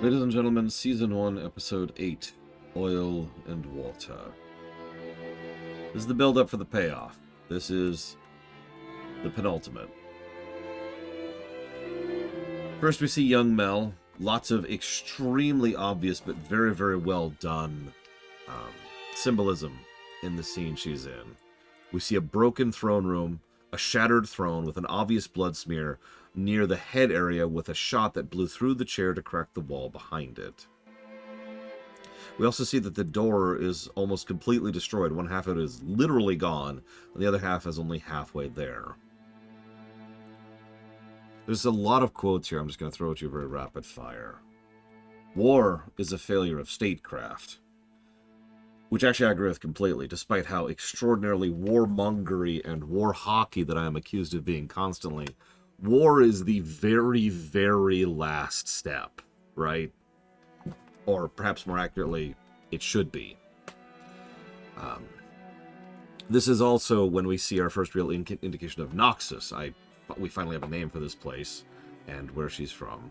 Ladies and gentlemen, Season 1, Episode 8, Oil and Water. This is the build-up for the payoff. This is the penultimate. First we see young Mel. Lots of extremely obvious but very, very well done symbolism in the scene she's in. We see a broken throne room, a shattered throne with an obvious blood smear near the head area with a shot that blew through the chair to crack the wall behind it. We also see that the door is almost completely destroyed. One half of it is literally gone, and the other half is only halfway there. There's a lot of quotes here I'm just going to throw at you very rapid fire. War is a failure of statecraft. Which actually I agree with completely, despite how extraordinarily warmongery and war hockey that I am accused of being constantly. War is the very, very last step, right? Or perhaps more accurately, it should be. This is also when we see our first real indication of Noxus. We finally have a name for this place and where she's from.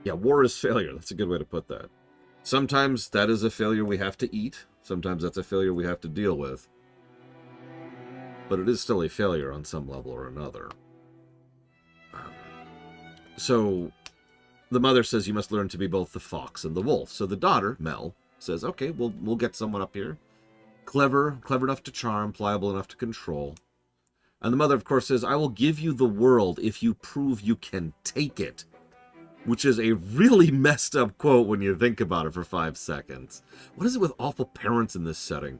Yeah, war is failure. That's a good way to put that. Sometimes that is a failure we have to eat. Sometimes that's a failure we have to deal with. But it is still a failure on some level or another. So the mother says you must learn to be both the fox and the wolf. So the daughter, Mel, says, okay, we'll get someone up here. Clever enough to charm, pliable enough to control. And the mother, of course, says, I will give you the world if you prove you can take it. Which is a really messed up quote when you think about it for 5 seconds. What is it with awful parents in this setting?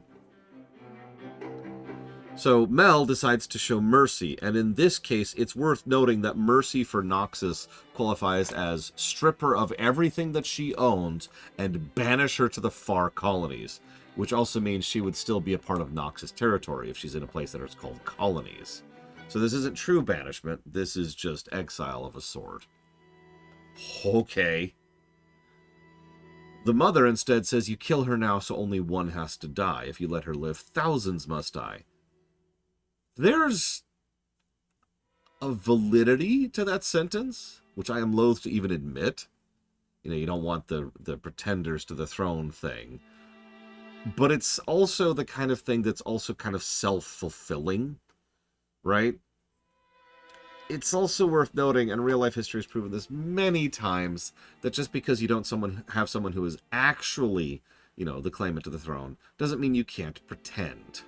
So Mel decides to show mercy, and in this case, it's worth noting that mercy for Noxus qualifies as strip her of everything that she owns and banish her to the far colonies, which also means she would still be a part of Noxus territory if she's in a place that is called colonies. So this isn't true banishment, this is just exile of a sort. Okay. The mother instead says you kill her now so only one has to die. If you let her live, thousands must die. There's a validity to that sentence, which I am loath to even admit. You know, you don't want the pretenders to the throne thing. But it's also the kind of thing that's also kind of self-fulfilling, right? It's also worth noting, and real-life history has proven this many times, that just because you don't have someone who is actually, you know, the claimant to the throne, doesn't mean you can't pretend.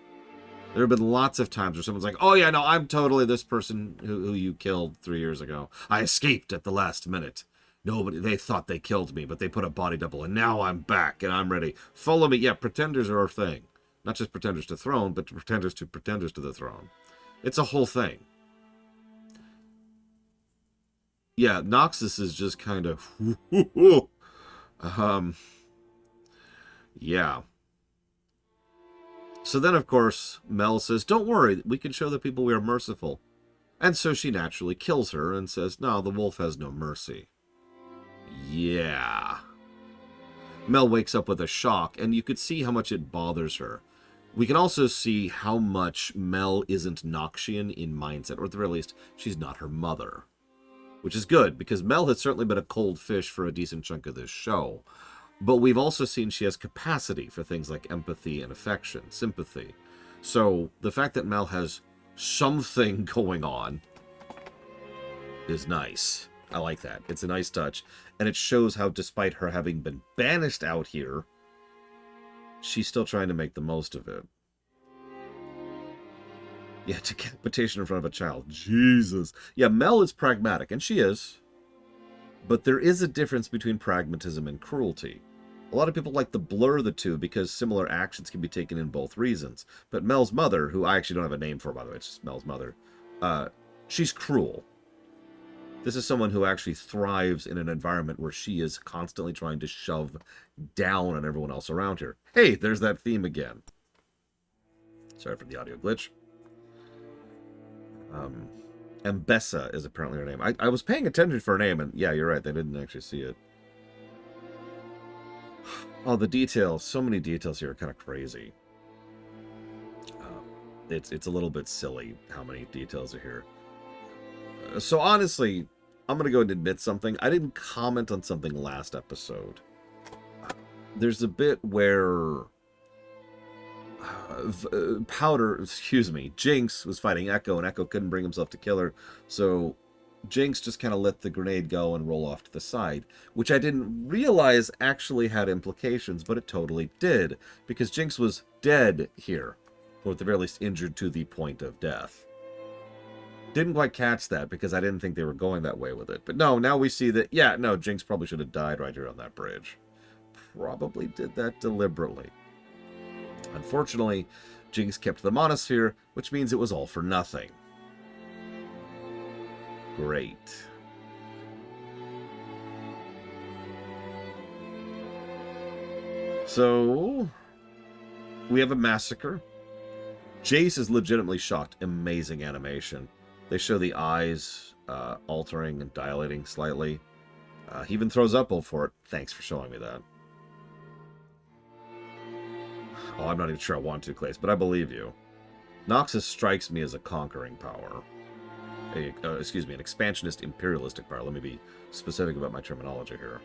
There have been lots of times where someone's like, oh yeah, no, I'm totally this person who you killed 3 years ago. I escaped at the last minute. Nobody, they thought they killed me, but they put a body double, and now I'm back, and I'm ready. Follow me. Yeah, pretenders are our thing. Not just pretenders to throne, but pretenders to the throne. It's a whole thing. Yeah, Noxus is just kind of... yeah. So then, of course, Mel says, don't worry, we can show the people we are merciful. And so she naturally kills her and says, no, the wolf has no mercy. Yeah. Mel wakes up with a shock, and you could see how much it bothers her. We can also see how much Mel isn't Noxian in mindset, or at the very least, she's not her mother. Which is good, because Mel has certainly been a cold fish for a decent chunk of this show. But we've also seen she has capacity for things like empathy and affection, sympathy. So the fact that Mel has something going on is nice. I like that. It's a nice touch. And it shows how, despite her having been banished out here, she's still trying to make the most of it. Yeah, decapitation in front of a child. Jesus. Yeah, Mel is pragmatic, and she is. But there is a difference between pragmatism and cruelty. A lot of people like to blur the two because similar actions can be taken in both reasons. But Mel's mother, who I actually don't have a name for, by the way, it's just Mel's mother, she's cruel. This is someone who actually thrives in an environment where she is constantly trying to shove down on everyone else around her. Hey, there's that theme again. Sorry for the audio glitch. Ambessa is apparently her name. I was paying attention for her name, and yeah, you're right, they didn't actually see it. Oh, the details. So many details here are kind of crazy. It's a little bit silly how many details are here. So honestly, I'm going to go and admit something. I didn't comment on something last episode. There's a bit where Jinx was fighting Echo, and Echo couldn't bring himself to kill her, so Jinx just kind of let the grenade go and roll off to the side, which I didn't realize actually had implications, but it totally did, because Jinx was dead here, or at the very least injured to the point of death. Didn't quite catch that, because I didn't think they were going that way with it. But no, now we see that, yeah, no, Jinx probably should have died right here on that bridge. Probably did that deliberately. Unfortunately, Jinx kept the Monosphere, which means it was all for nothing. Great. So, we have a massacre. Jace is legitimately shocked. Amazing animation. They show the eyes altering and dilating slightly. He even throws up for it. Thanks for showing me that. Oh, I'm not even sure I want to, Clace, but I believe you. Noxus strikes me as a conquering power. Excuse me, an expansionist imperialistic power. Let me be specific about my terminology here.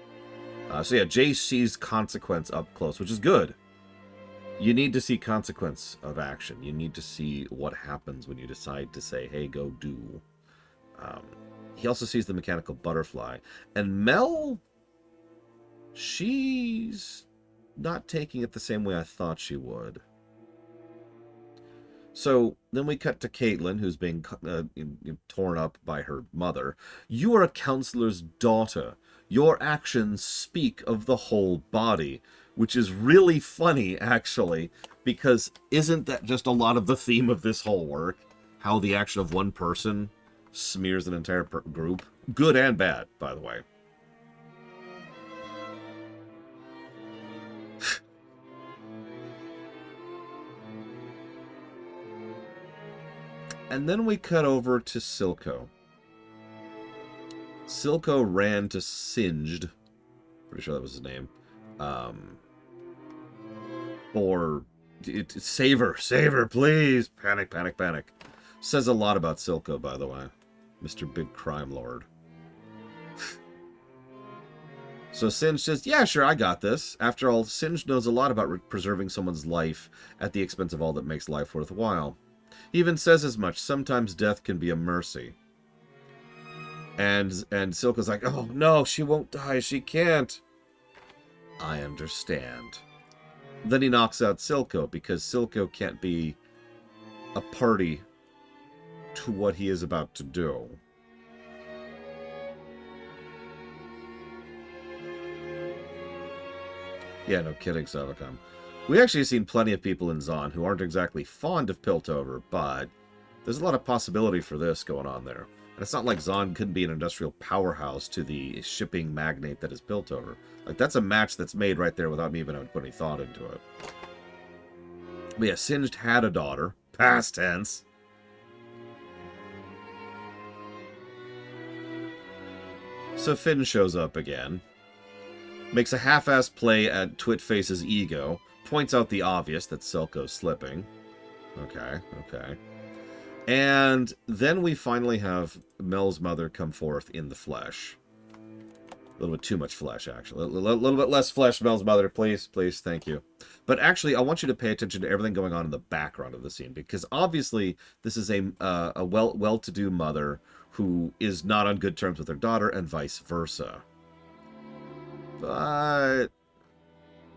So yeah, Jace sees consequence up close, which is good. You need to see consequence of action. You need to see what happens when you decide to say, hey, go do. He also sees the mechanical butterfly. And Mel, she's not taking it the same way I thought she would. So then we cut to Caitlin, who's being torn up by her mother. You are a counselor's daughter. Your actions speak of the whole body, which is really funny, actually, because isn't that just a lot of the theme of this whole work? How the action of one person smears an entire group? Good and bad, by the way. And then we cut over to Silco. Silco ran to Singed. Pretty sure that was his name. Save her, please. Panic, panic, panic. Says a lot about Silco, by the way. Mr. Big Crime Lord. So Singed says, yeah, sure, I got this. After all, Singed knows a lot about preserving someone's life at the expense of all that makes life worthwhile. He even says as much. Sometimes death can be a mercy. And Silco's like, oh, no, she won't die. She can't. I understand. Then he knocks out Silco, because Silco can't be a party to what he is about to do. Yeah, no kidding, Savacom. We actually have seen plenty of people in Zon who aren't exactly fond of Piltover, but there's a lot of possibility for this going on there. And it's not like Zon couldn't be an industrial powerhouse to the shipping magnate that is Piltover. Like, that's a match that's made right there without me even having to put any thought into it. But yeah, Singed had a daughter. Past tense. So Finn shows up again. Makes a half-assed play at Twitface's ego. Points out the obvious, that Silco's slipping. Okay. And then we finally have Mel's mother come forth in the flesh. A little bit too much flesh, actually. A little bit less flesh, Mel's mother, please, thank you. But actually, I want you to pay attention to everything going on in the background of the scene, because obviously this is a well-to-do mother who is not on good terms with her daughter, and vice versa. But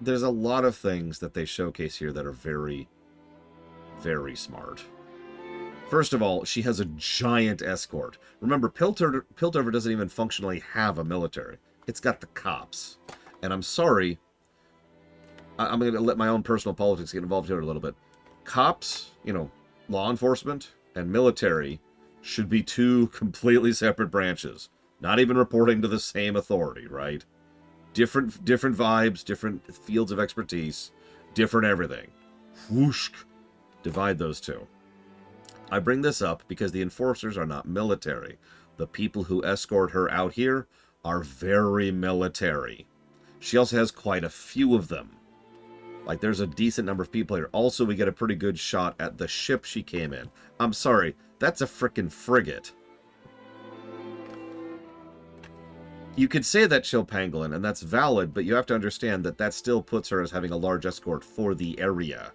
there's a lot of things that they showcase here that are very, very smart. First of all, she has a giant escort. Remember, Piltover doesn't even functionally have a military. It's got the cops. And I'm sorry, I'm going to let my own personal politics get involved here a little bit. Cops, law enforcement, and military should be two completely separate branches. Not even reporting to the same authority, right? Different vibes, different fields of expertise, different everything. Whoosh. Divide those two. I bring this up because the enforcers are not military. The people who escort her out here are very military. She also has quite a few of them. Like, there's a decent number of people here. Also, we get a pretty good shot at the ship she came in. I'm sorry, that's a frickin' frigate. You could say that she'll pangolin, and that's valid, but you have to understand that that still puts her as having a large escort for the area,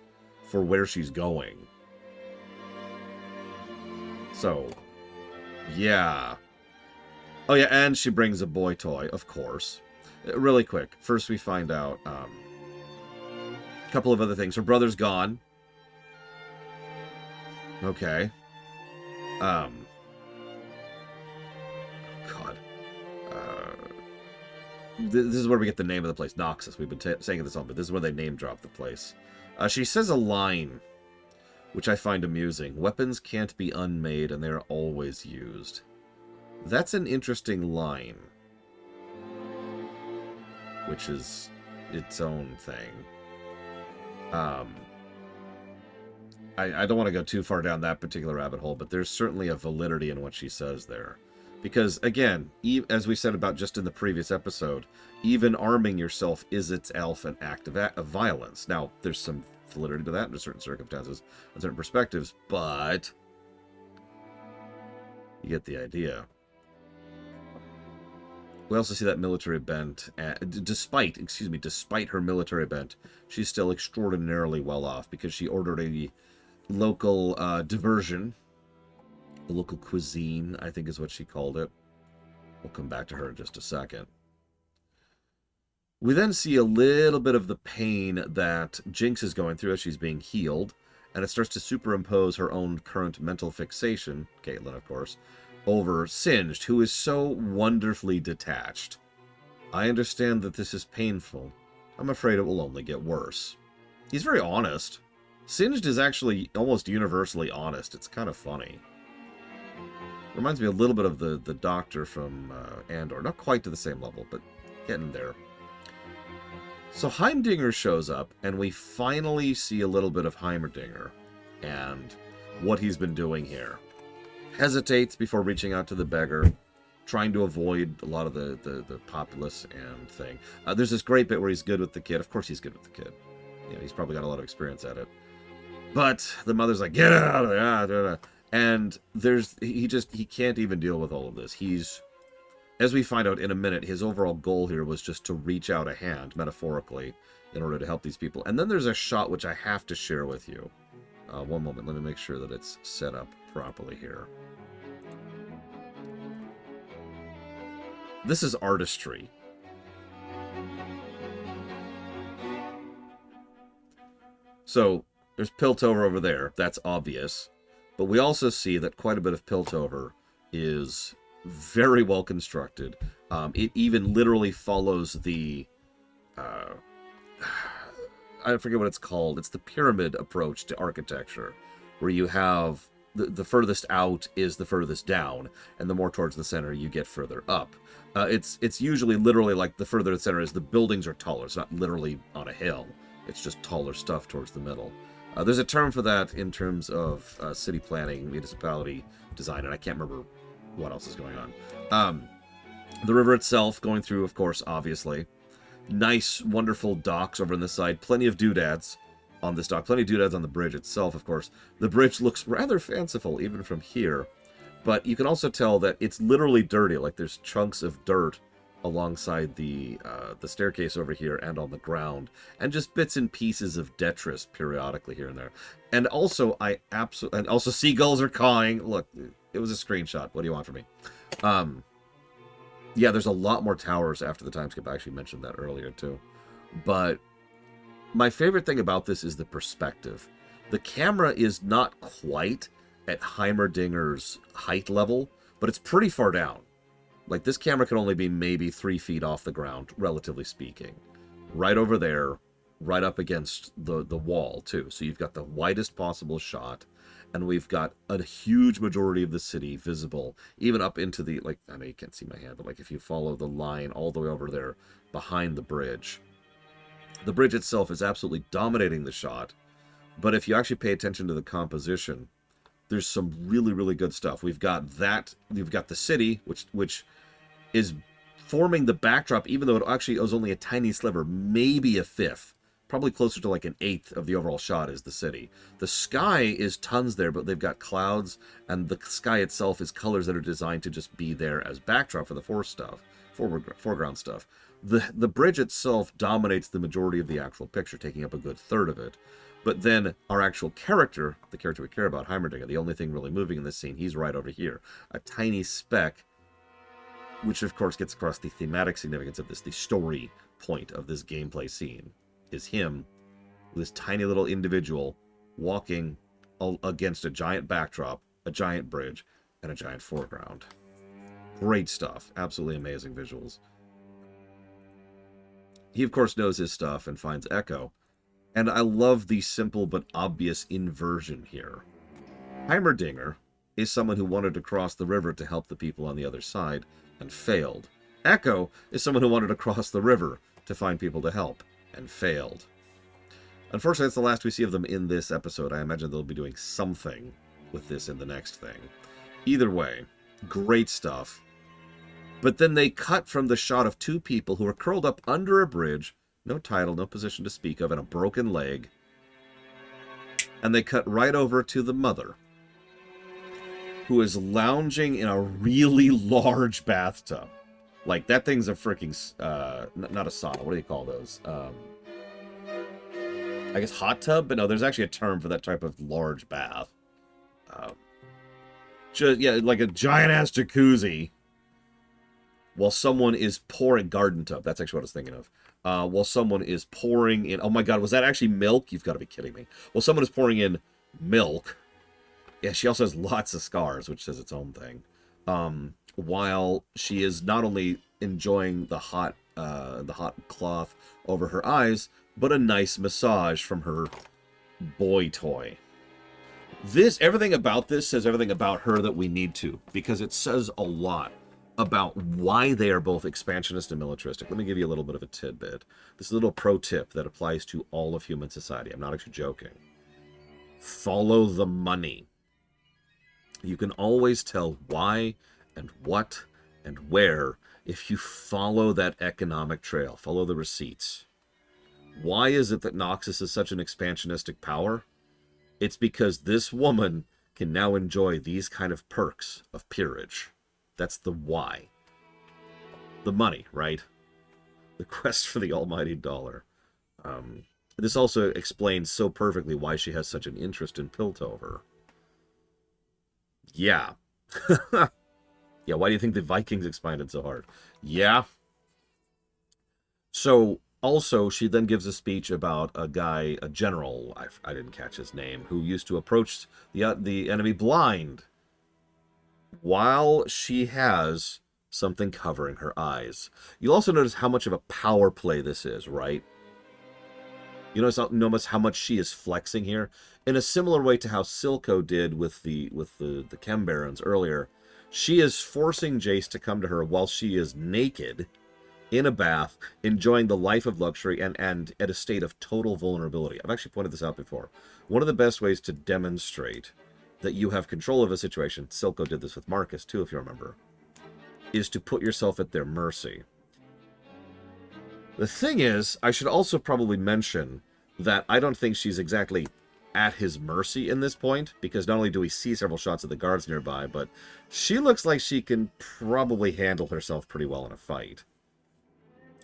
for where she's going. So, yeah. Oh yeah, and she brings a boy toy, of course. Really quick, first we find out a couple of other things. Her brother's gone. Okay. God. This is where we get the name of the place, Noxus. We've been saying this all, but this is where they name drop the place. She says a line, which I find amusing. Weapons can't be unmade, and they are always used. That's an interesting line, which is its own thing. I don't want to go too far down that particular rabbit hole, but there's certainly a validity in what she says there. Because, again, as we said about just in the previous episode, even arming yourself is itself an act of violence. Now, there's some validity to that under certain circumstances and certain perspectives, but you get the idea. We also see that military bent. Despite her military bent, she's still extraordinarily well off because she ordered a local diversion. The local cuisine, I think is what she called it. We'll come back to her in just a second. We then see a little bit of the pain that Jinx is going through as she's being healed, and it starts to superimpose her own current mental fixation, Caitlin, of course, over Singed, who is so wonderfully detached. I understand that this is painful. I'm afraid it will only get worse. He's very honest. Singed is actually almost universally honest. It's kind of funny. Reminds me a little bit of the Doctor from Andor. Not quite to the same level, but getting there. So Heimerdinger shows up, and we finally see a little bit of Heimerdinger and what he's been doing here. Hesitates before reaching out to the beggar, trying to avoid a lot of the populace and thing. There's this great bit where he's good with the kid. Of course he's good with the kid. You know, he's probably got a lot of experience at it. But the mother's like, get out of there. And he can't even deal with all of this. He's, as we find out in a minute, his overall goal here was just to reach out a hand, metaphorically, in order to help these people. And then there's a shot which I have to share with you. One moment, let me make sure that it's set up properly here. This is artistry. So, there's Piltover over there. That's obvious. But we also see that quite a bit of Piltover is very well constructed. It even literally follows the... I forget what it's called. It's the pyramid approach to architecture, where you have the furthest out is the furthest down, and the more towards the center you get further up. It's usually literally like the further the center is, the buildings are taller. It's not literally on a hill. It's just taller stuff towards the middle. There's a term for that in terms of city planning, municipality design, and I can't remember what else is going on. The river itself going through, of course, obviously. Nice, wonderful docks over on this side. Plenty of doodads on this dock. Plenty of doodads on the bridge itself, of course. The bridge looks rather fanciful, even from here. But you can also tell that it's literally dirty. Like, there's chunks of dirt alongside the staircase over here and on the ground, and just bits and pieces of detritus periodically here and there. And also, seagulls are cawing. Look, it was a screenshot. What do you want from me? Yeah, there's a lot more towers after the time skip. I actually mentioned that earlier too. But my favorite thing about this is the perspective. The camera is not quite at Heimerdinger's height level, but it's pretty far down. Like, this camera can only be maybe 3 feet off the ground, relatively speaking. Right over there, right up against the wall, too. So you've got the widest possible shot, and we've got a huge majority of the city visible, even up into the, like, I know you can't see my hand, but, like, if you follow the line all the way over there behind the bridge. The bridge itself is absolutely dominating the shot, but if you actually pay attention to the composition, there's some really, really good stuff. We've got the city, which is forming the backdrop, even though it actually was only a tiny sliver, maybe a fifth, probably closer to like an eighth of the overall shot is the city. The sky is tons there, but they've got clouds, and the sky itself is colors that are designed to just be there as backdrop for the forest stuff. foreground stuff. The bridge itself dominates the majority of the actual picture, taking up a good third of it. But then our actual character, the character we care about, Heimerdinger, the only thing really moving in this scene, he's right over here. A tiny speck, which of course gets across the thematic significance of this, the story point of this gameplay scene, is him, this tiny little individual, walking against a giant backdrop, a giant bridge, and a giant foreground. Great stuff. Absolutely amazing visuals. He, of course, knows his stuff and finds Echo. And I love the simple but obvious inversion here. Heimerdinger is someone who wanted to cross the river to help the people on the other side and failed. Echo is someone who wanted to cross the river to find people to help and failed. Unfortunately, that's the last we see of them in this episode. I imagine they'll be doing something with this in the next thing. Either way, great stuff. But then they cut from the shot of two people who are curled up under a bridge, no title, no position to speak of, and a broken leg. And they cut right over to the mother, who is lounging in a really large bathtub. Like, that thing's a freaking, not a sauna, what do you call those? I guess hot tub? But no, there's actually a term for that type of large bath. Yeah, like a giant-ass jacuzzi. While someone is pouring... Garden tub, that's actually what I was thinking of. While someone is pouring in... Oh my god, was that actually milk? You've got to be kidding me. While someone is pouring in milk... Yeah, she also has lots of scars, which says its own thing. While she is not only enjoying the hot cloth over her eyes, but a nice massage from her boy toy. Everything about this says everything about her that we need to, because it says a lot about why they are both expansionist and militaristic. Let me give you a little bit of a tidbit. This is a little pro tip that applies to all of human society. I'm not actually joking. Follow the money. You can always tell why and what and where if you follow that economic trail. Follow the receipts. Why is it that Noxus is such an expansionistic power? It's because this woman can now enjoy these kind of perks of peerage. That's the why. The money, right? The quest for the almighty dollar. This also explains so perfectly why she has such an interest in Piltover. Yeah. Yeah, why do you think the Vikings expanded so hard? Yeah. So, also, she then gives a speech about a guy, a general, I didn't catch his name, who used to approach the enemy blind while she has something covering her eyes. You'll also notice how much of a power play this is, right? You notice how much she is flexing here? In a similar way to how Silco did with the Chem Barons earlier, she is forcing Jace to come to her while she is naked, in a bath, enjoying the life of luxury and at a state of total vulnerability. I've actually pointed this out before. One of the best ways to demonstrate that you have control of a situation, Silco did this with Marcus too, if you remember, is to put yourself at their mercy. The thing is, I should also probably mention that I don't think she's exactly at his mercy in this point, because not only do we see several shots of the guards nearby, but she looks like she can probably handle herself pretty well in a fight.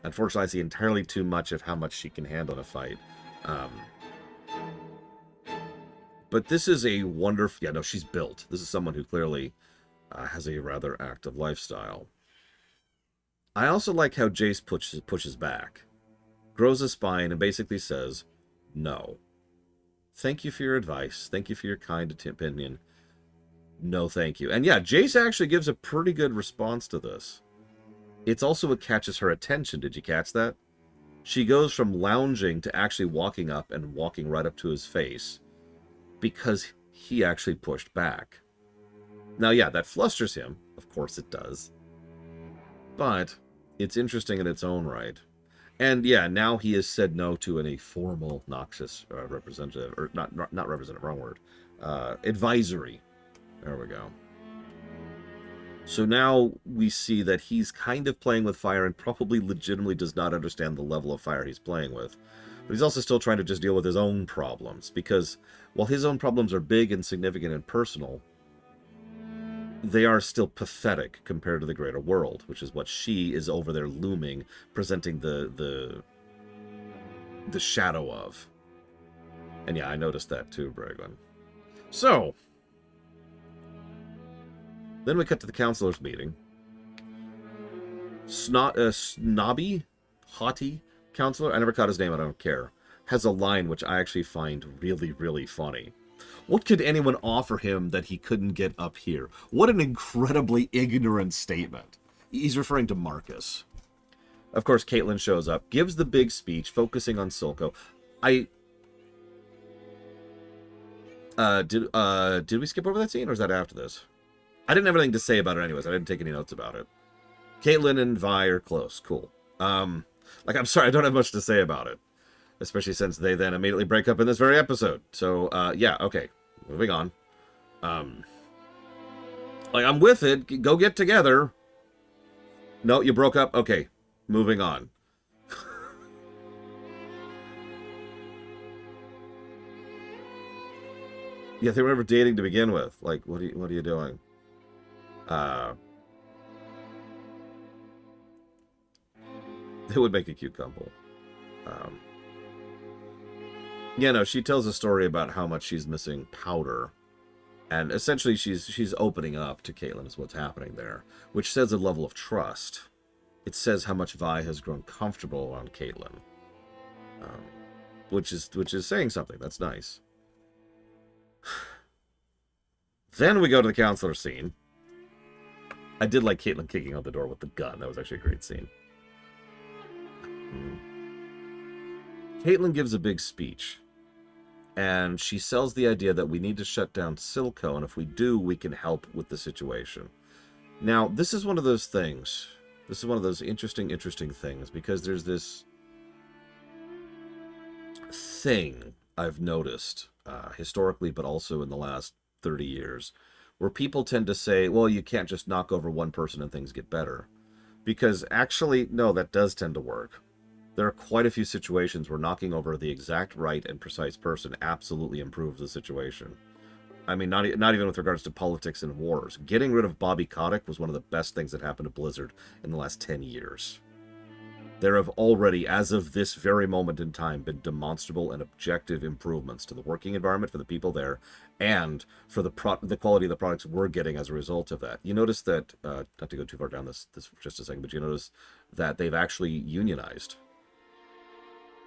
Unfortunately, I see entirely too much of how much she can handle in a fight. But this is a wonderful... Yeah, no, she's built. This is someone who clearly has a rather active lifestyle. I also like how Jace pushes back, grows a spine, and basically says, no. Thank you for your advice. Thank you for your kind opinion. No, thank you. And yeah, Jace actually gives a pretty good response to this. It's also what catches her attention. Did you catch that? She goes from lounging to actually walking up and walking right up to his face because he actually pushed back. Now, yeah, that flusters him. Of course it does. But it's interesting in its own right. And yeah, now he has said no to a formal Noxus representative, or not representative, wrong word, advisory. There we go. So now we see that he's kind of playing with fire and probably legitimately does not understand the level of fire he's playing with. But he's also still trying to just deal with his own problems, because while his own problems are big and significant and personal, they are still pathetic compared to the greater world, which is what she is over there looming, presenting the shadow of. And yeah, I noticed that too, Braglin. So, then we cut to the counselor's meeting. Snobby, haughty counselor, I never caught his name, I don't care, has a line which I actually find really, really funny. What could anyone offer him that he couldn't get up here? What an incredibly ignorant statement. He's referring to Marcus. Of course, Caitlin shows up, gives the big speech, focusing on Silco. Did we skip over that scene, or is that after this? I didn't have anything to say about it anyways. I didn't take any notes about it. Caitlin and Vi are close. Cool. I'm sorry, I don't have much to say about it. Especially since they then immediately break up in this very episode. So, yeah, okay. Moving on. I'm with it. Go get together. No, you broke up? Okay. Moving on. Yeah, they were never dating to begin with. Like, what are you doing? They would make a cute couple. Yeah, no, she tells a story about how much she's missing Powder. And essentially she's opening up to Caitlin is what's happening there. Which says a level of trust. It says how much Vi has grown comfortable around Caitlin. Which is saying something. That's nice. Then we go to the counselor scene. I did like Caitlin kicking out the door with the gun. That was actually a great scene. Caitlin gives a big speech. And she sells the idea that we need to shut down Silco, and if we do, we can help with the situation. Now, this is one of those things. This is one of those interesting things, because there's this thing I've noticed, historically, but also in the last 30 years, where people tend to say, well, you can't just knock over one person and things get better. Because actually, no, that does tend to work. There are quite a few situations where knocking over the exact right and precise person absolutely improves the situation. I mean, not even with regards to politics and wars. Getting rid of Bobby Kotick was one of the best things that happened to Blizzard in the last 10 years. There have already, as of this very moment in time, been demonstrable and objective improvements to the working environment for the people there, and for the quality of the products we're getting as a result of that. You notice that, not to go too far down this for just a second, but you notice that they've actually unionized.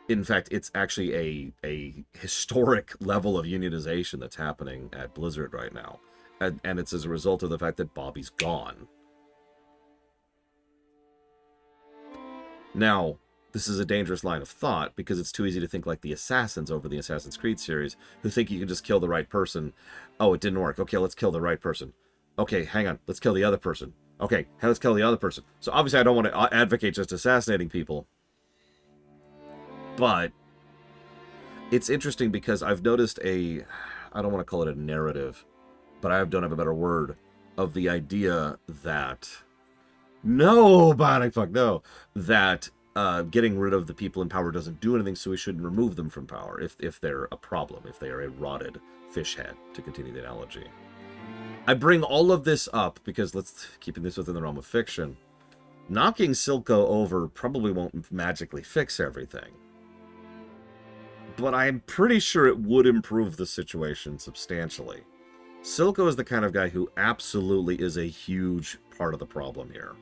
In fact, it's actually a historic level of unionization that's happening at Blizzard right now. And it's as a result of the fact that Bobby's gone. Now, this is a dangerous line of thought, because it's too easy to think like the Assassins over the Assassin's Creed series, who think you can just kill the right person. Oh, it didn't work. Okay, let's kill the right person. Okay, hang on. Let's kill the other person. Okay, let's kill the other person. So obviously I don't want to advocate just assassinating people. But it's interesting because I've noticed I don't want to call it a narrative, but I don't have a better word, of the idea that, that getting rid of the people in power doesn't do anything, so we shouldn't remove them from power if they're a problem, if they are a rotted fish head, to continue the analogy. I bring all of this up because, keeping this within the realm of fiction, knocking Silco over probably won't magically fix everything. But I'm pretty sure it would improve the situation substantially. Silco is the kind of guy who absolutely is a huge part of the problem here.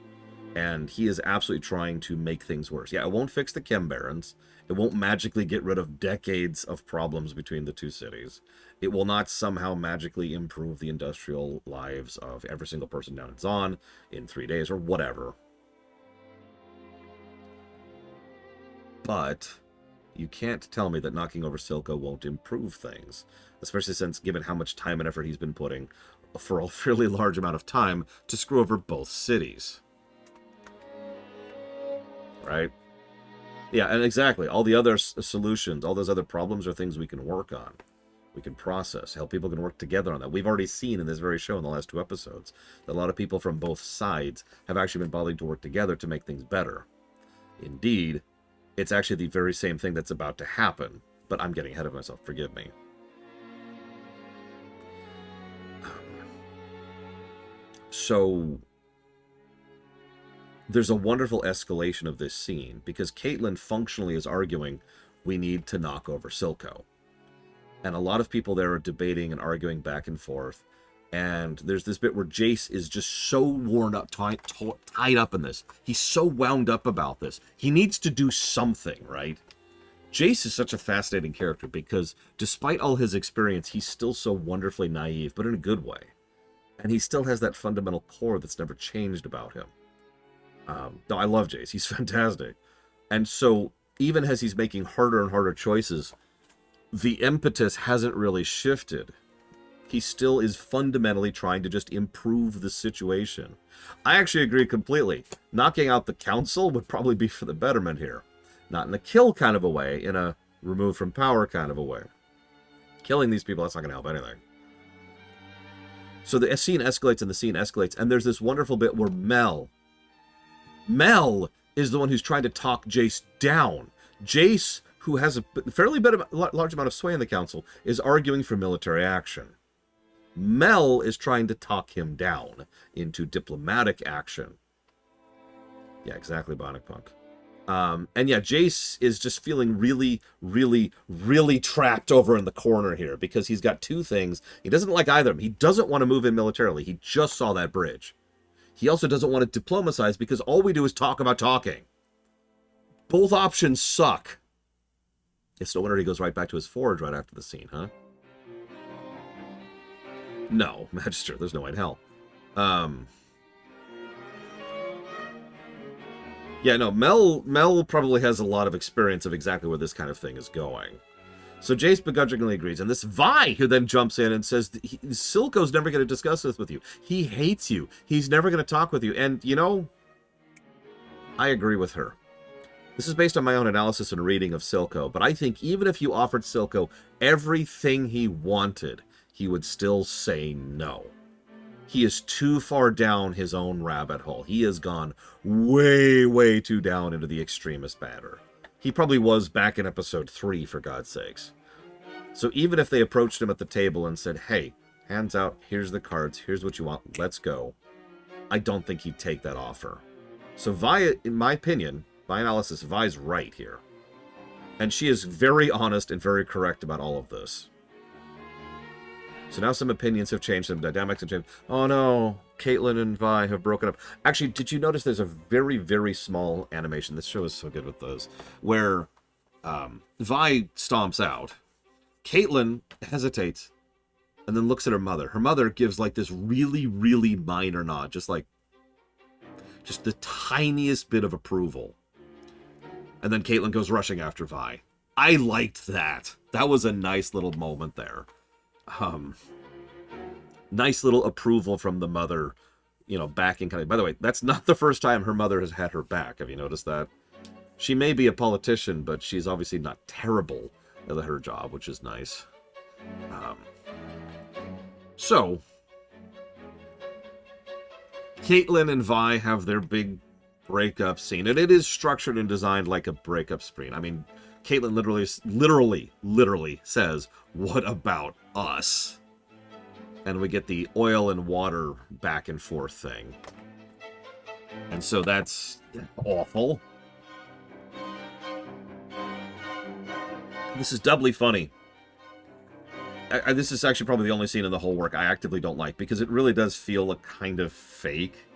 And he is absolutely trying to make things worse. Yeah, it won't fix the Chem Barons. It won't magically get rid of decades of problems between the two cities. It will not somehow magically improve the industrial lives of every single person down in Zon in 3 days or whatever. But you can't tell me that knocking over Silco won't improve things, especially since given how much time and effort he's been putting for a fairly large amount of time to screw over both cities. Right? Yeah, and exactly. All the other solutions, all those other problems are things we can work on. We can process, how people can work together on that. We've already seen in this very show in the last 2 episodes that a lot of people from both sides have actually been bothering to work together to make things better. Indeed, it's actually the very same thing that's about to happen, but I'm getting ahead of myself, forgive me. So there's a wonderful escalation of this scene, because Caitlyn functionally is arguing, we need to knock over Silco. And a lot of people there are debating and arguing back and forth. And there's this bit where Jace is just so worn up, tied up in this. He's so wound up about this. He needs to do something, right? Jace is such a fascinating character because despite all his experience, he's still so wonderfully naive, but in a good way. And he still has that fundamental core that's never changed about him. No, I love Jace. He's fantastic. And so even as he's making harder and harder choices, the impetus hasn't really shifted. He still is fundamentally trying to just improve the situation. I actually agree completely. Knocking out the council would probably be for the betterment here. Not in a kill kind of a way, in a remove from power kind of a way. Killing these people, that's not going to help anything. So the scene escalates and the scene escalates, and there's this wonderful bit where Mel is the one who's trying to talk Jace down. Jace, who has a fairly large amount of sway in the council, is arguing for military action. Mel is trying to talk him down into diplomatic action. Yeah, exactly, Bionic Punk. And yeah, Jace is just feeling really, really, really trapped over in the corner here because he's got two things. He doesn't like either of them. He doesn't want to move in militarily. He just saw that bridge. He also doesn't want to diplomatize because all we do is talk about talking. Both options suck. It's no wonder he goes right back to his forge right after the scene, huh? No, Magister, there's no way in hell. Yeah, no, Mel probably has a lot of experience of exactly where this kind of thing is going. So Jace begrudgingly agrees, and this Vi, who then jumps in and says, Silco's never going to discuss this with you. He hates you. He's never going to talk with you. And, you know, I agree with her. This is based on my own analysis and reading of Silco, but I think even if you offered Silco everything he wanted, he would still say no. He is too far down his own rabbit hole. He has gone way, way too down into the extremist matter. He probably was back in episode 3, for God's sakes. So even if they approached him at the table and said, hey, hands out, here's the cards, here's what you want, let's go, I don't think he'd take that offer. So Vi, in my opinion, my analysis, Vi's right here. And she is very honest and very correct about all of this. So now some opinions have changed, some dynamics have changed. Oh no, Caitlyn and Vi have broken up. Actually, did you notice there's a very, very small animation? This show is so good with those. Where Vi stomps out. Caitlyn hesitates and then looks at her mother. Her mother gives like this really, really minor nod. Just the tiniest bit of approval. And then Caitlyn goes rushing after Vi. I liked that. That was a nice little moment there. Nice little approval from the mother, you know, backing kind of. By the way, that's not the first time her mother has had her back. Have you noticed that? She may be a politician, but she's obviously not terrible at her job, which is nice. So, Caitlyn and Vi have their big breakup scene, and it is structured and designed like a breakup scene. I mean, Caitlyn literally says, "What about us?" And we get the oil and water back and forth thing. And so that's awful. This is doubly funny. This is actually probably the only scene in the whole work I actively don't like, because it really does feel a kind of fake.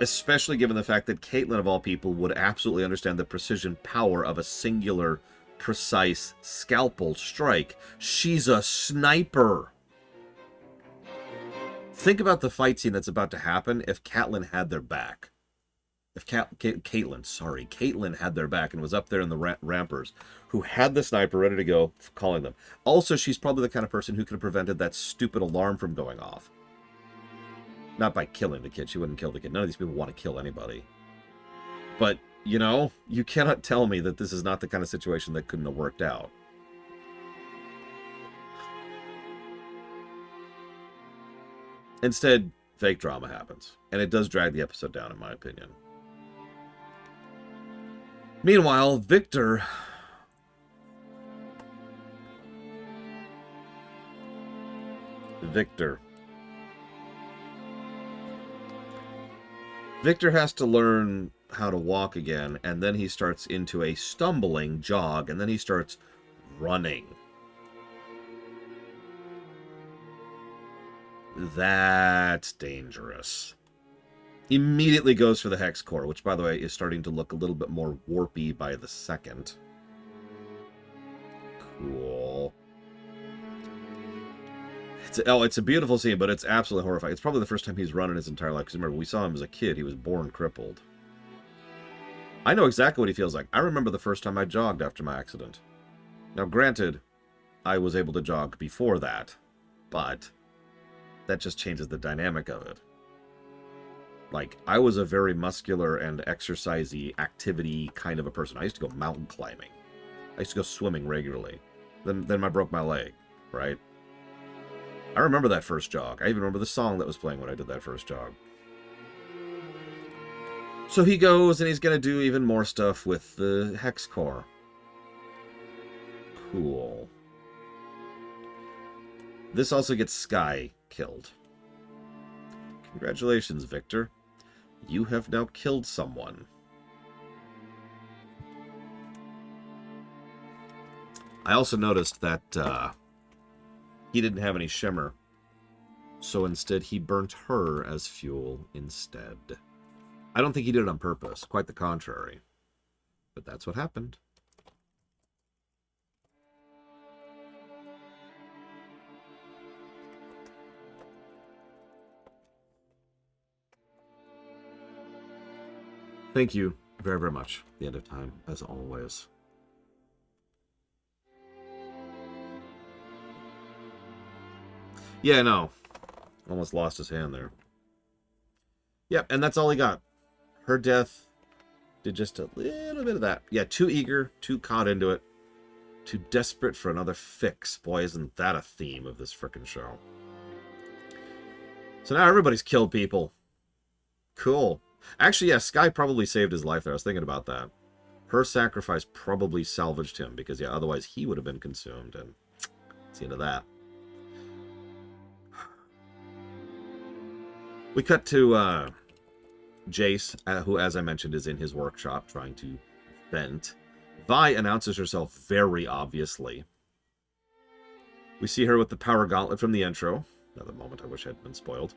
Especially given the fact that Caitlyn, of all people, would absolutely understand the precision power of a singular, precise scalpel strike. She's a sniper. Think about the fight scene that's about to happen if Caitlyn had their back. If Caitlyn had their back and was up there in the rampers, who had the sniper ready to go, calling them. Also, she's probably the kind of person who could have prevented that stupid alarm from going off. Not by killing the kid. She wouldn't kill the kid. None of these people want to kill anybody. But, you know, you cannot tell me that this is not the kind of situation that couldn't have worked out. Instead, fake drama happens. And it does drag the episode down, in my opinion. Meanwhile, Viktor... Viktor has to learn how to walk again, and then he starts into a stumbling jog, and then he starts running. That's dangerous. Immediately goes for the hex core, which, by the way, is starting to look a little bit more warpy by the second. Cool. It's a beautiful scene, but it's absolutely horrifying. It's probably the first time he's run in his entire life, because remember, we saw him as a kid. He was born crippled. I know exactly what he feels like. I remember the first time I jogged after my accident. Now, granted, I was able to jog before that, but that just changes the dynamic of it. Like, I was a very muscular and exercisey activity kind of a person. I used to go mountain climbing. I used to go swimming regularly. Then I broke my leg, right? I remember that first jog. I even remember the song that was playing when I did that first jog. So he goes and he's going to do even more stuff with the hex core. Cool. This also gets Sky killed. Congratulations, Viktor. You have now killed someone. I also noticed that he didn't have any shimmer, so instead he burnt her as fuel instead. I don't think he did it on purpose, quite the contrary. But that's what happened. Thank you very, very much. The end of time, as always. Yeah, no. Almost lost his hand there. Yep, and that's all he got. Her death did just a little bit of that. Yeah, too eager, too caught into it, too desperate for another fix. Boy, isn't that a theme of this frickin' show. So now everybody's killed people. Cool. Actually, yeah, Sky probably saved his life there. I was thinking about that. Her sacrifice probably salvaged him, because, yeah, otherwise he would have been consumed, and it's the end of that. We cut to Jace, who, as I mentioned, is in his workshop trying to vent. Vi announces herself very obviously. We see her with the power gauntlet from the intro. Another moment I wish had been spoiled.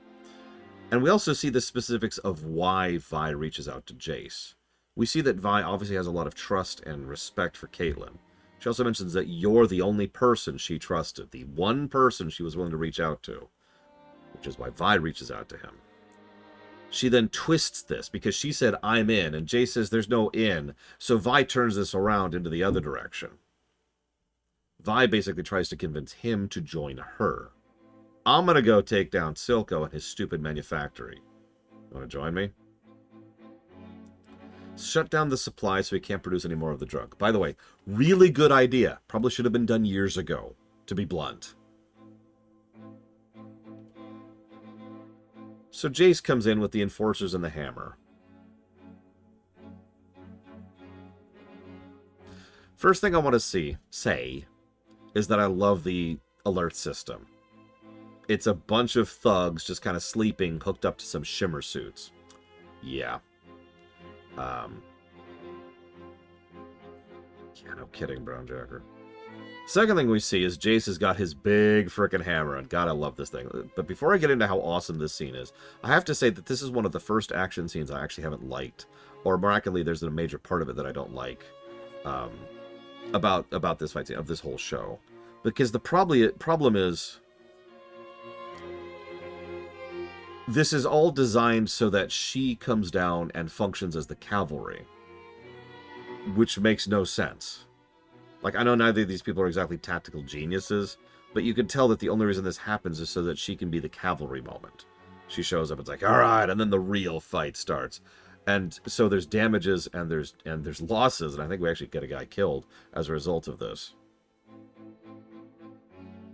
And we also see the specifics of why Vi reaches out to Jace. We see that Vi obviously has a lot of trust and respect for Caitlyn. She also mentions that you're the only person she trusted, the one person she was willing to reach out to, which is why Vi reaches out to him. She then twists this because she said, I'm in, and Jace says there's no in, so Vi turns this around into the other direction. Vi basically tries to convince him to join her. I'm going to go take down Silco and his stupid manufactory. You want to join me? Shut down the supply so he can't produce any more of the drug. By the way, really good idea. Probably should have been done years ago, to be blunt. So Jace comes in with the enforcers and the hammer. First thing I want to say is that I love the alert system. It's a bunch of thugs just kind of sleeping, hooked up to some shimmer suits. Yeah. Yeah, no kidding, Brown Jacker. Second thing we see is Jace has got his big frickin' hammer, and God, I love this thing. But before I get into how awesome this scene is, I have to say that this is one of the first action scenes I actually haven't liked. Or miraculously, there's a major part of it that I don't like about this fight scene, of this whole show. Because the problem is, this is all designed so that she comes down and functions as the cavalry. Which makes no sense. Like, I know neither of these people are exactly tactical geniuses, but you can tell that the only reason this happens is so that she can be the cavalry moment. She shows up, it's like, all right, and then the real fight starts. And so there's damages and there's losses, and I think we actually get a guy killed as a result of this.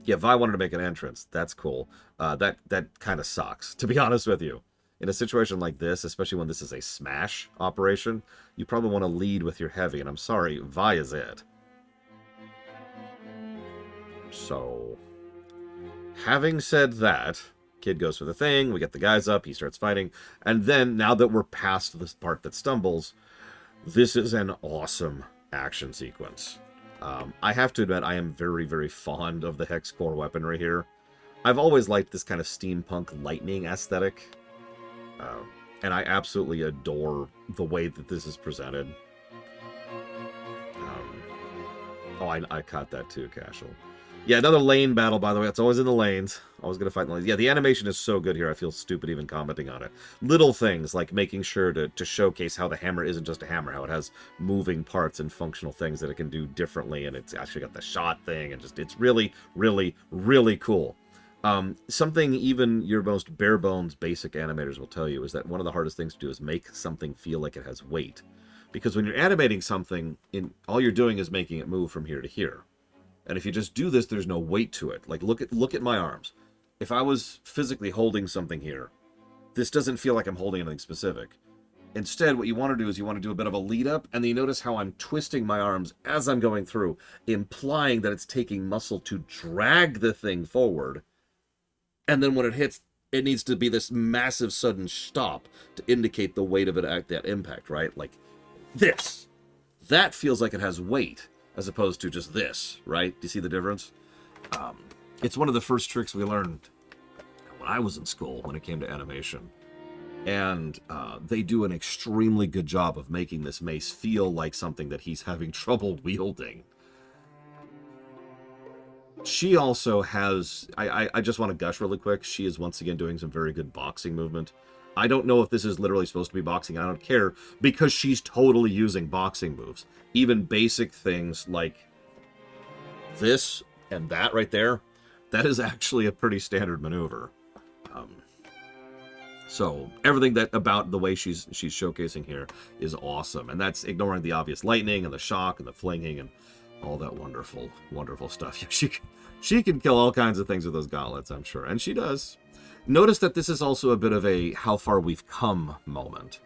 Yeah, Vi wanted to make an entrance. That's cool. That kind of sucks, to be honest with you. In a situation like this, especially when this is a smash operation, you probably want to lead with your heavy, and I'm sorry, Vi is it. So, having said that, Kid goes for the thing, we get the guys up, he starts fighting, and then, now that we're past this part that stumbles, this is an awesome action sequence. I have to admit, I am very, very fond of the hex core weaponry here. I've always liked this kind of steampunk lightning aesthetic, and I absolutely adore the way that this is presented. Oh, I caught that too, Cashel. Yeah, another lane battle, by the way. It's always in the lanes. Always going to fight in the lanes. Yeah, the animation is so good here. I feel stupid even commenting on it. Little things like making sure to showcase how the hammer isn't just a hammer, how it has moving parts and functional things that it can do differently, and it's actually got the shot thing, and just it's really, really, really cool. Something even your most bare bones basic animators will tell you is that one of the hardest things to do is make something feel like it has weight. Because when you're animating something, all you're doing is making it move from here to here. And if you just do this, there's no weight to it. Like, look at my arms. If I was physically holding something here, this doesn't feel like I'm holding anything specific. Instead, what you want to do is you want to do a bit of a lead up, and then you notice how I'm twisting my arms as I'm going through, implying that it's taking muscle to drag the thing forward. And then when it hits, it needs to be this massive sudden stop to indicate the weight of it at that impact, right? Like this. That feels like it has weight, as opposed to just this, right? Do you see the difference? It's one of the first tricks we learned when I was in school when it came to animation. And they do an extremely good job of making this mace feel like something that he's having trouble wielding. She also has... I just want to gush really quick. She is once again doing some very good boxing movement. I don't know if this is literally supposed to be boxing. I don't care, because she's totally using boxing moves. Even basic things like this and that right there, that is actually a pretty standard maneuver. So everything that about the way she's showcasing here is awesome. And that's ignoring the obvious lightning and the shock and the flinging and all that wonderful, wonderful stuff. She can kill all kinds of things with those gauntlets, I'm sure. And she does. Notice that this is also a bit of a how far we've come moment.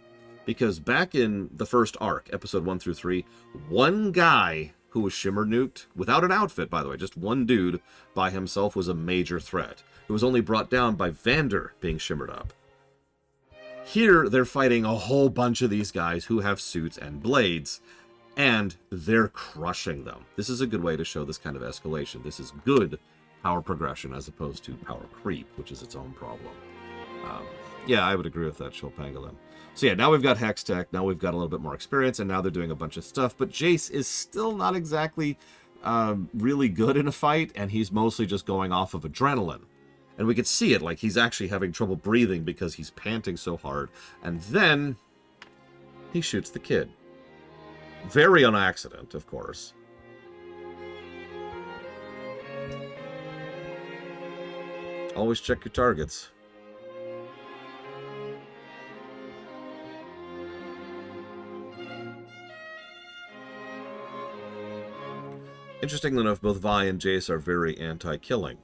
Because back in the first arc, episode 1 through 3, one guy who was shimmer nuked, without an outfit, by the way, just one dude by himself, was a major threat. It was only brought down by Vander being shimmered up. Here, they're fighting a whole bunch of these guys who have suits and blades, and they're crushing them. This is a good way to show this kind of escalation. This is good power progression as opposed to power creep, which is its own problem. Yeah, I would agree with that, Shilpangolin. So yeah, now we've got Hex Tech, now we've got a little bit more experience, and now they're doing a bunch of stuff, but Jace is still not exactly really good in a fight, and he's mostly just going off of adrenaline. And we could see it, like he's actually having trouble breathing because he's panting so hard. And then he shoots the kid. Very on accident, of course. Always check your targets. Interestingly enough, both Vi and Jace are very anti-killing.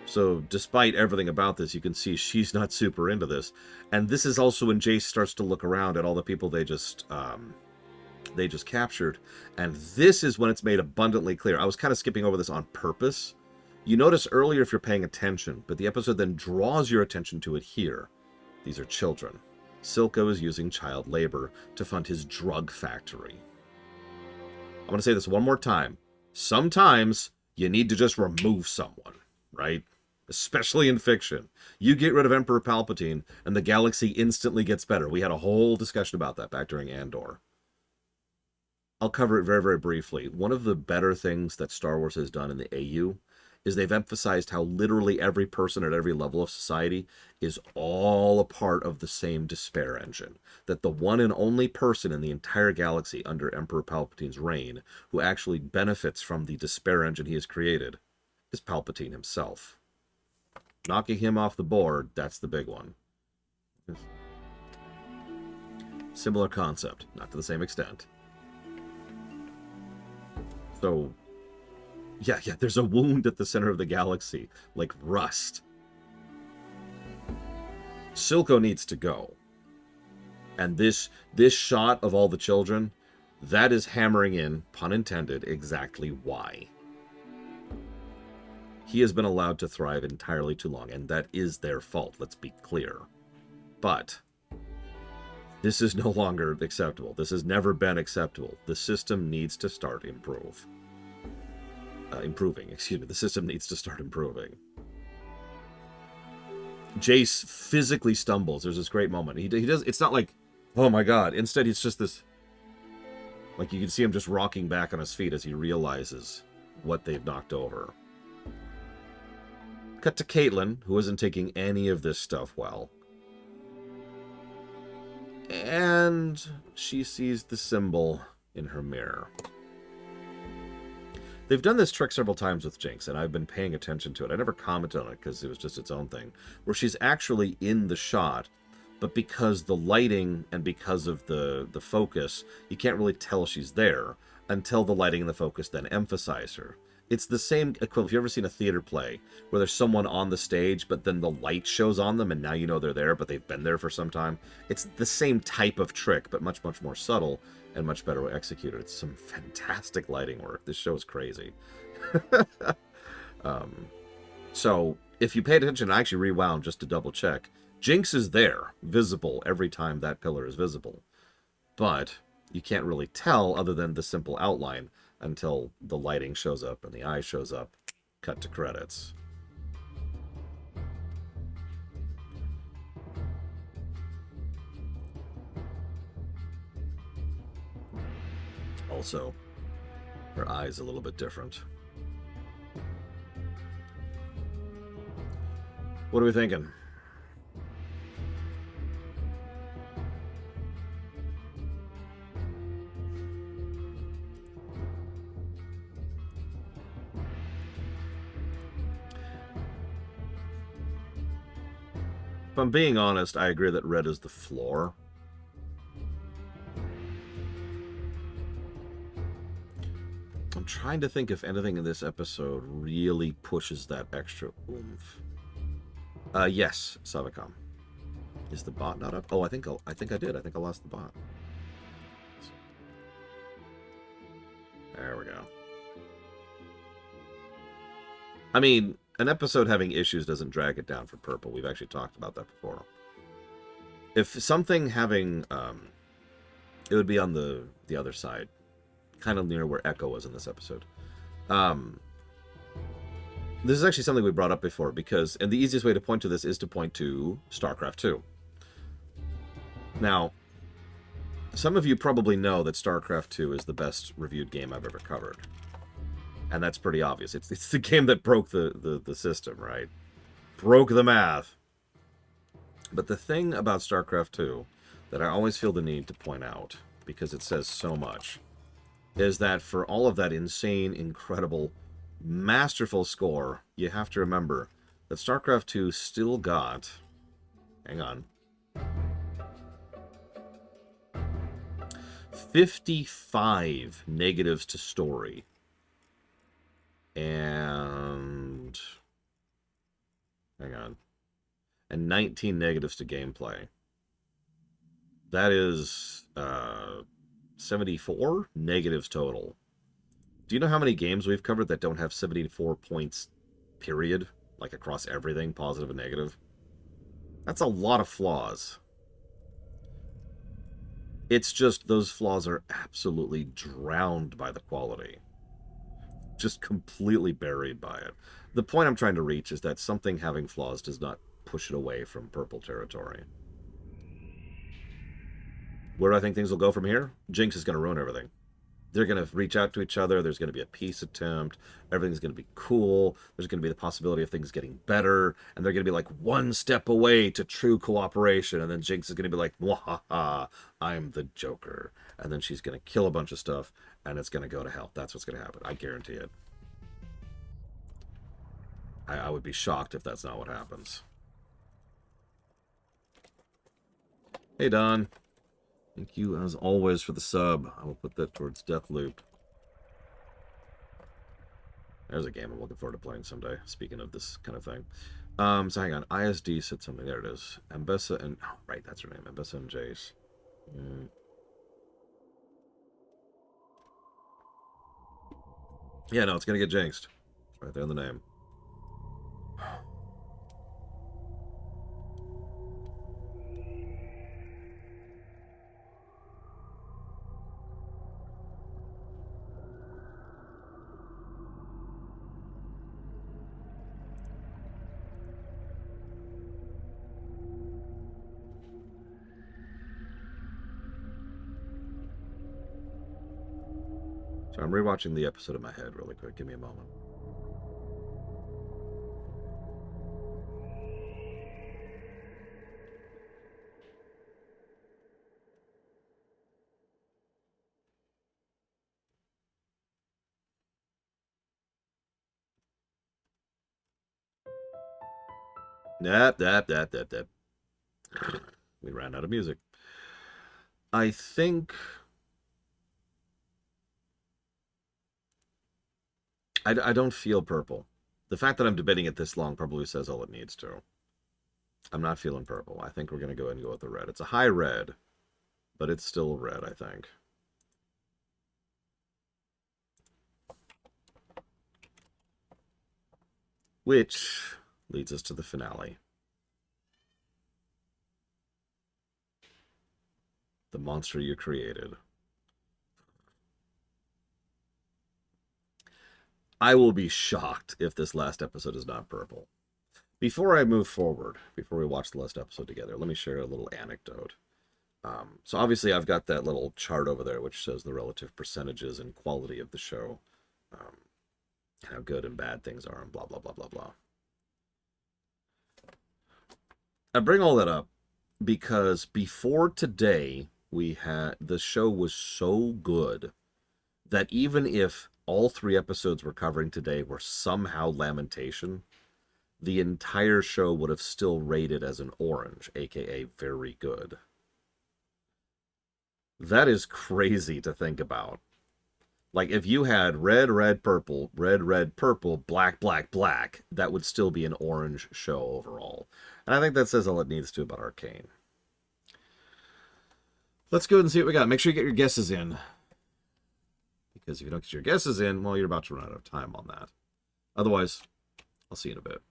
So despite everything about this, you can see she's not super into this. And this is also when Jace starts to look around at all the people they just captured. And this is when it's made abundantly clear. I was kind of skipping over this on purpose. You notice earlier if you're paying attention, but the episode then draws your attention to it here. These are children. Silco is using child labor to fund his drug factory. I'm going to say this one more time. Sometimes you need to just remove someone, right? Especially in fiction. You get rid of Emperor Palpatine, and the galaxy instantly gets better. We had a whole discussion about that back during Andor. I'll cover it very, very briefly. One of the better things that Star Wars has done in the AU is they've emphasized how literally every person at every level of society is all a part of the same despair engine. That the one and only person in the entire galaxy under Emperor Palpatine's reign who actually benefits from the despair engine he has created is Palpatine himself. Knocking him off the board, that's the big one. Similar concept, not to the same extent. So, yeah, there's a wound at the center of the galaxy, like rust. Silco needs to go. And this shot of all the children, that is hammering in, pun intended, exactly why. He has been allowed to thrive entirely too long, and that is their fault, let's be clear. But this is no longer acceptable. This has never been acceptable. The system needs to start improving. Excuse me. The system needs to start improving. Jace physically stumbles. There's this great moment. He does. It's not like, oh my god. Instead, it's just this. Like, you can see him just rocking back on his feet as he realizes what they've knocked over. Cut to Caitlin, who isn't taking any of this stuff well. And she sees the symbol in her mirror. They've done this trick several times with Jinx, and I've been paying attention to it. I never commented on it because it was just its own thing. Where she's actually in the shot, but because the lighting and because of the focus, you can't really tell she's there until the lighting and the focus then emphasize her. It's the same equivalent. If you've ever seen a theater play where there's someone on the stage, but then the light shows on them, and now you know they're there, but they've been there for some time. It's the same type of trick, but much, much more subtle and much better executed. It's some fantastic lighting work. This show is crazy. So if you paid attention, I actually rewound just to double check. Jinx is there, visible every time that pillar is visible. But you can't really tell other than the simple outline until the lighting shows up and the eye shows up. Cut to credits. Also, her eye's a little bit different. What are we thinking? If I'm being honest, I agree that red is the floor. I'm trying to think if anything in this episode really pushes that extra oomph. Yes, Savicom. Is the bot not up? Oh, I think I did. I think I lost the bot. There we go. I mean, an episode having issues doesn't drag it down for purple. We've actually talked about that before. If something having, it would be on the other side, kind of near where Echo was in this episode. This is actually something we brought up before because, and the easiest way to point to this is to point to StarCraft 2. Now, some of you probably know that StarCraft 2 is the best reviewed game I've ever covered. And that's pretty obvious. It's the game that broke the system, right? Broke the math. But the thing about StarCraft 2 that I always feel the need to point out, because it says so much, is that for all of that insane, incredible, masterful score, you have to remember that StarCraft 2 still got... Hang on. 55 negatives to story. And... Hang on. And 19 negatives to gameplay. That is 74 negatives total. Do you know how many games we've covered that don't have 74 points, period? Like across everything, positive and negative? That's a lot of flaws. It's just those flaws are absolutely drowned by the quality. Just completely buried by it. The point I'm trying to reach is that something having flaws does not push it away from purple territory. Where do I think things will go from here? Jinx is going to ruin everything. They're going to reach out to each other. There's going to be a peace attempt. Everything's going to be cool. There's going to be the possibility of things getting better. And they're going to be like one step away to true cooperation. And then Jinx is going to be like, wahaha, I'm the Joker. And then she's going to kill a bunch of stuff. And it's going to go to hell. That's what's going to happen. I guarantee it. I would be shocked if that's not what happens. Hey, Don. Thank you, as always, for the sub. I will put that towards Deathloop. There's a game I'm looking forward to playing someday, speaking of this kind of thing. So hang on. ISD said something. There it is. Ambessa and... Oh, right, that's her name. Ambessa and Jace. Yeah, no, it's going to get jinxed. Right there in the name. So I'm rewatching the episode in my head really quick. Give me a moment. Nap. We ran out of music. I think... I don't feel purple. The fact that I'm debating it this long probably says all it needs to. I'm not feeling purple. I think we're going to go ahead and go with the red. It's a high red, but it's still red, I think. Which leads us to the finale. The monster you created. I will be shocked if this last episode is not purple. Before I move forward, before we watch the last episode together, let me share a little anecdote. So obviously I've got that little chart over there which shows the relative percentages and quality of the show. How good and bad things are and blah, blah, blah, blah, blah. I bring all that up because before today, the show was so good that even if all 3 episodes we're covering today were somehow Lamentation, the entire show would have still rated as an orange, aka very good. That is crazy to think about. Like, if you had red, red, purple, black, black, black, that would still be an orange show overall. And I think that says all it needs to about Arcane. Let's go ahead and see what we got. Make sure you get your guesses in. Because if you don't get your guesses in, well, you're about to run out of time on that. Otherwise, I'll see you in a bit.